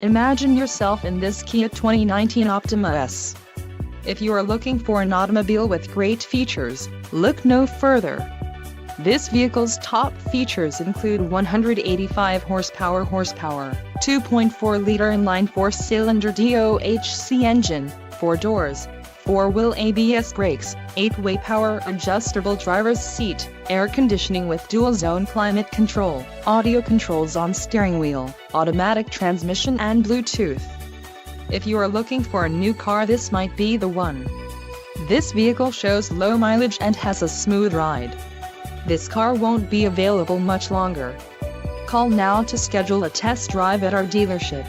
Imagine yourself in this Kia 2019 Optima S. If you are looking for an automobile with great features, look no further. This vehicle's top features include 185 horsepower, 2.4-liter inline four-cylinder DOHC engine, 4 doors, 4-wheel ABS brakes, 8-way power adjustable driver's seat, air conditioning with dual-zone climate control, audio controls on steering wheel, automatic transmission and Bluetooth. If you are looking for a new car, this might be the one. This vehicle shows low mileage and has a smooth ride. This car won't be available much longer. Call now to schedule a test drive at our dealership.